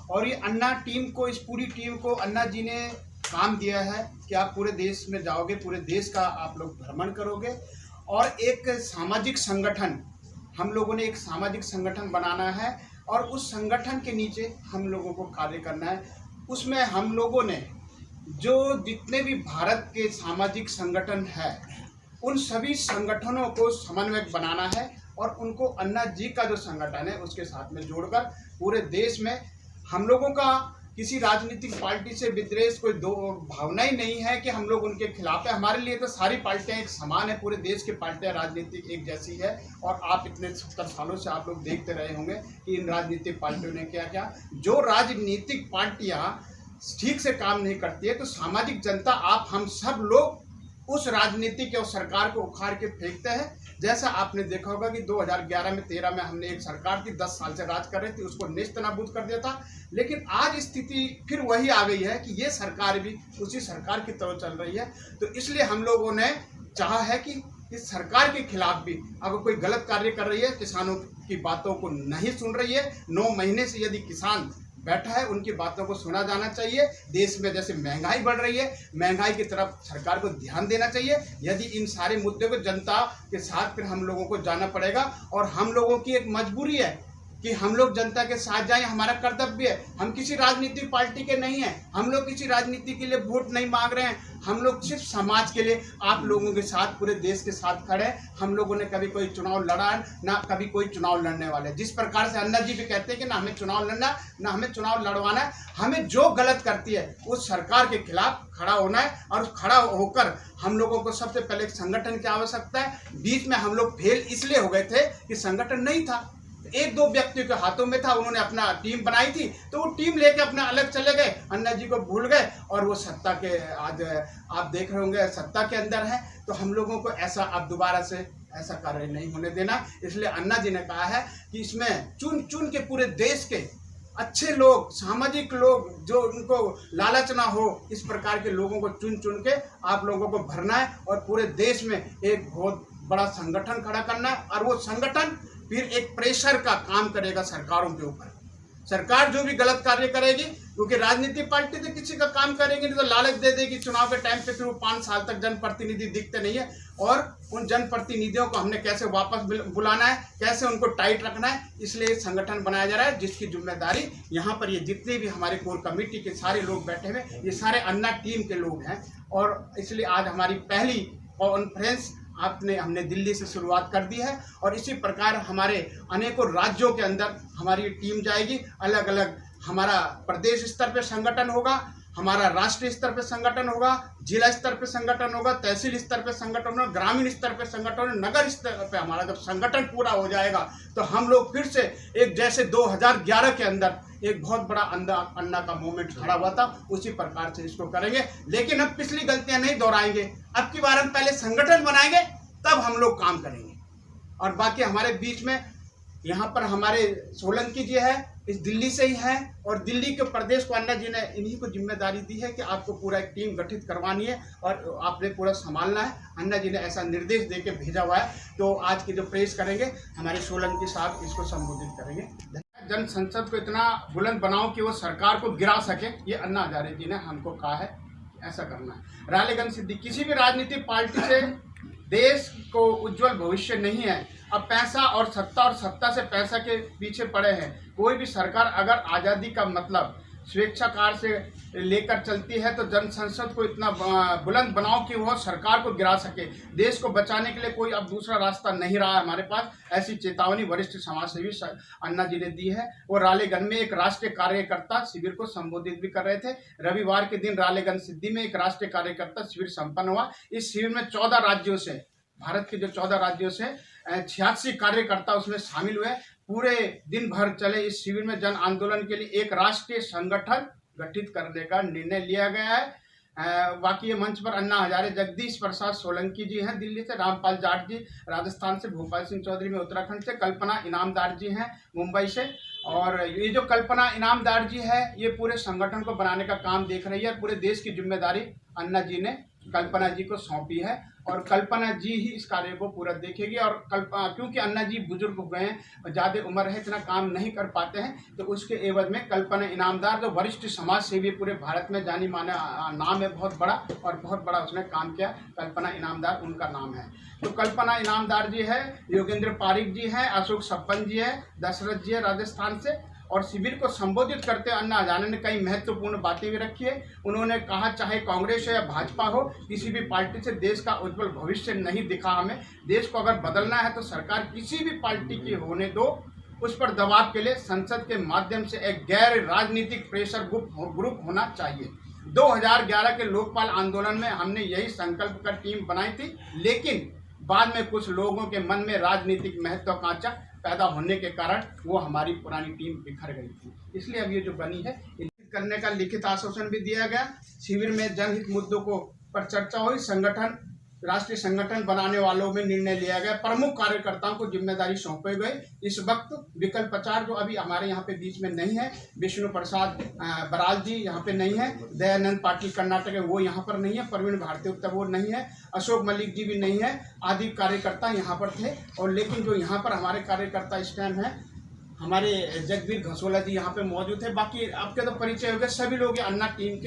और ये अन्ना टीम को, इस पूरी टीम को अन्ना जी ने काम दिया है कि आप पूरे देश में जाओगे, पूरे देश का आप लोग भ्रमण करोगे और एक सामाजिक संगठन, हम लोगों ने एक सामाजिक संगठन बनाना है और उस संगठन के नीचे हम लोगों को कार्य करना है। उसमें हम लोगों ने जो जितने भी भारत के सामाजिक संगठन है उन सभी संगठनों को समन्वयक बनाना है और उनको अन्ना जी का जो संगठन है उसके साथ में जोड़कर पूरे देश में हम लोगों का किसी राजनीतिक पार्टी से विद्वेष कोई दो भावना ही नहीं है कि हम लोग उनके खिलाफ है। हमारे लिए तो सारी पार्टियां एक समान है, पूरे देश की पार्टियां राजनीतिक एक जैसी है। और आप इतने 70 सालों से आप लोग देखते रहे होंगे कि इन राजनीतिक पार्टियों ने क्या क्या, जो राजनीतिक पार्टियां ठीक से काम नहीं करती है तो सामाजिक जनता, आप हम सब लोग उस राजनीतिक और सरकार को उखाड़ के फेंकते हैं। जैसा आपने देखा होगा कि 2011 में 13 में हमने एक सरकार थी 10 साल से राज कर रही थी, उसको नेस्तनाबूद कर दिया था। लेकिन आज स्थिति फिर वही आ गई है कि ये सरकार भी उसी सरकार की तरह चल रही है। तो इसलिए हम लोगों ने चाहा है कि इस सरकार के खिलाफ भी अगर कोई गलत कार्य कर रही है, किसानों की बातों को नहीं सुन रही है, 9 महीने से यदि किसान बैठा है उनकी बातों को सुना जाना चाहिए। देश में जैसे महंगाई बढ़ रही है, महंगाई की तरफ सरकार को ध्यान देना चाहिए। यदि इन सारे मुद्दों को जनता के साथ फिर हम लोगों को जाना पड़ेगा और हम लोगों की एक मजबूरी है कि हम लोग जनता के साथ जाएं, हमारा कर्तव्य है। हम किसी राजनीतिक पार्टी के नहीं हैं, हम लोग किसी राजनीति के लिए वोट नहीं मांग रहे हैं, हम लोग सिर्फ समाज के लिए आप लोगों के साथ, पूरे देश के साथ खड़े हैं। हम लोगों ने कभी कोई चुनाव लड़ा ना कभी कोई चुनाव लड़ने वाले। जिस प्रकार से अन्ना जी भी कहते हैं कि ना हमें चुनाव लड़ना ना हमें चुनाव लड़वाना है, हमें जो गलत करती है उस सरकार के खिलाफ खड़ा होना है। और खड़ा होकर हम लोगों को सबसे पहले एक संगठन की आवश्यकता है। बीच में हम लोग फेल इसलिए हो गए थे कि संगठन नहीं था, 1-2 व्यक्तियों के हाथों में था, उन्होंने अपना टीम बनाई थी तो वो टीम लेके अपना अलग चले गए, अन्ना जी को भूल गए और वो सत्ता के, आज आप देख रहे होंगे सत्ता के अंदर है। तो हम लोगों को ऐसा अब दोबारा से ऐसा कार्य नहीं होने देना। इसलिए अन्ना जी ने कहा है कि इसमें चुन चुन के पूरे देश के अच्छे लोग, सामाजिक लोग, जो उनको लालच ना हो, इस प्रकार के लोगों को चुन चुन के आप लोगों को भरना है और पूरे देश में एक बहुत बड़ा संगठन खड़ा करना है। और वो संगठन फिर एक प्रेशर का काम करेगा सरकारों के ऊपर। सरकार जो भी गलत कार्य करेगी, क्योंकि राजनीतिक पार्टी तो किसी का काम करेगी नहीं तो लालच दे देगी चुनाव के टाइम पे, फिर वो 5 साल तक जनप्रतिनिधि दिखते नहीं है। और उन जनप्रतिनिधियों को हमने कैसे वापस बुलाना है, कैसे उनको टाइट रखना है, इसलिए संगठन बनाया जा रहा है जिसकी जिम्मेदारी यहाँ पर ये जितने भी हमारे कोर कमेटी के सारे लोग बैठे हुए, ये सारे अन्ना टीम के लोग हैं। और इसलिए आज हमारी पहली कॉन्फ्रेंस हमने दिल्ली से शुरुआत कर दी है और इसी प्रकार हमारे अनेकों राज्यों के अंदर हमारी टीम जाएगी। अलग अलग हमारा प्रदेश स्तर पे संगठन होगा, हमारा राष्ट्रीय स्तर पे संगठन होगा, जिला स्तर पे संगठन होगा, तहसील स्तर पे संगठन होगा, ग्रामीण स्तर पे संगठन, नगर स्तर पे। हमारा जब संगठन पूरा हो जाएगा तो हम लोग फिर से एक, जैसे 2011 के अंदर एक बहुत बड़ा अन्ना का मूवमेंट खड़ा हुआ था, उसी प्रकार से इसको करेंगे। लेकिन अब पिछली गलतियां नहीं दोहराएंगे। अब की बार हम पहले संगठन बनाएंगे तब हम लोग काम करेंगे। और बाकी हमारे बीच में यहाँ पर हमारे सोलंकी जी है, इस दिल्ली से ही है और दिल्ली के प्रदेश को अन्ना जी ने इन्हीं को जिम्मेदारी दी है कि आपको पूरा एक टीम गठित करवानी है और आपने पूरा संभालना है। अन्ना जी ने ऐसा निर्देश दे के भेजा हुआ है। तो आज की जो प्रेस करेंगे हमारे सोलंकी साहब इसको संबोधित करेंगे। जन संसद को इतना बुलंद बनाओ कि वो सरकार को गिरा सके, ये अन्ना हजारे जी ने हमको कहा है, ऐसा करना है। रालेगन सिद्दीकी, किसी भी राजनीतिक पार्टी से देश को उज्जवल भविष्य नहीं है। अब पैसा और सत्ता से पैसा के पीछे पड़े हैं। कोई भी सरकार अगर आज़ादी का मतलब स्वेच्छाकार से लेकर चलती है तो जन संसद को इतना बुलंद बनाओ कि वह सरकार को गिरा सके। देश को बचाने के लिए कोई अब दूसरा रास्ता नहीं रहा है हमारे पास, ऐसी चेतावनी वरिष्ठ समाजसेवी अन्ना जी ने दी है। वो रालेगन में एक राष्ट्रीय कार्यकर्ता शिविर को संबोधित भी कर रहे थे। रविवार के दिन रालेगन सिद्धि में एक राष्ट्रीय कार्यकर्ता शिविर संपन्न हुआ। इस शिविर में 14 राज्यों से, भारत के जो 14 राज्यों से 86 कार्यकर्ता उसमें शामिल हुए। पूरे दिन भर चले इस शिविर में जन आंदोलन के लिए एक राष्ट्रीय संगठन गठित करने का निर्णय लिया गया है। बाकी ये मंच पर अन्ना हजारे, जगदीश प्रसाद सोलंकी जी हैं दिल्ली से, रामपाल जाट जी राजस्थान से, भूपाल सिंह चौधरी में उत्तराखंड से, कल्पना इनामदार जी हैं मुंबई से। और ये जो कल्पना इनामदार जी है ये पूरे संगठन को बनाने का काम देख रही है। पूरे देश की जिम्मेदारी अन्ना जी ने कल्पना जी को सौंपी है और कल्पना जी ही इस कार्य को पूरा देखेगी। और क्योंकि अन्ना जी बुजुर्ग हो गए हैं, ज़्यादा उम्र है, इतना काम नहीं कर पाते हैं, तो उसके एवज में कल्पना इनामदार जो वरिष्ठ समाज सेवी पूरे भारत में जानी माना नाम है, बहुत बड़ा, और बहुत बड़ा उसने काम किया, कल्पना इनामदार उनका नाम है। तो कल्पना इनामदार जी है, योगेंद्र पारिक जी हैं, अशोक सप्पन जी है, दशरथ जी है राजस्थान से। और शिविर को संबोधित करते अन्ना हजारे ने कई महत्वपूर्ण बातें भी रखी है। उन्होंने कहा, चाहे कांग्रेस हो या भाजपा हो, किसी भी पार्टी से देश का उज्जवल भविष्य नहीं दिखा हमें। देश को अगर बदलना है तो सरकार किसी भी पार्टी की होने दो, उस पर दबाव के लिए संसद के माध्यम से एक गैर राजनीतिक प्रेशर ग्रुप होना चाहिए। 2011 के लोकपाल आंदोलन में हमने यही संकल्प कर टीम बनाई थी, लेकिन बाद में कुछ लोगों के मन में राजनीतिक महत्वाकांक्षा पैदा होने के कारण वो हमारी पुरानी टीम बिखर गई थी। इसलिए अब ये जो बनी है, करने का लिखित आश्वासन भी दिया गया। शिविर में जनहित मुद्दों को पर चर्चा हुई। संगठन, राष्ट्रीय संगठन बनाने वालों में निर्णय लिया गया। प्रमुख कार्यकर्ताओं को जिम्मेदारी सौंपी गई। इस वक्त विकल्प प्रचार जो अभी हमारे यहाँ पे बीच में नहीं है, विष्णु प्रसाद बराल जी यहाँ पे नहीं है, दयानंद पाटिल कर्नाटक है वो यहाँ पर नहीं है, प्रवीण भारती उत्तर वो नहीं है, अशोक मलिक जी भी नहीं है, आदि कार्यकर्ता यहाँ पर थे। और लेकिन जो यहाँ पर हमारे कार्यकर्ता इस टाइम है, हमारे जगबीर घसोला जी यहाँ पे मौजूद है। बाकी आपके तो परिचय हो गए, सभी लोग अन्ना टीम के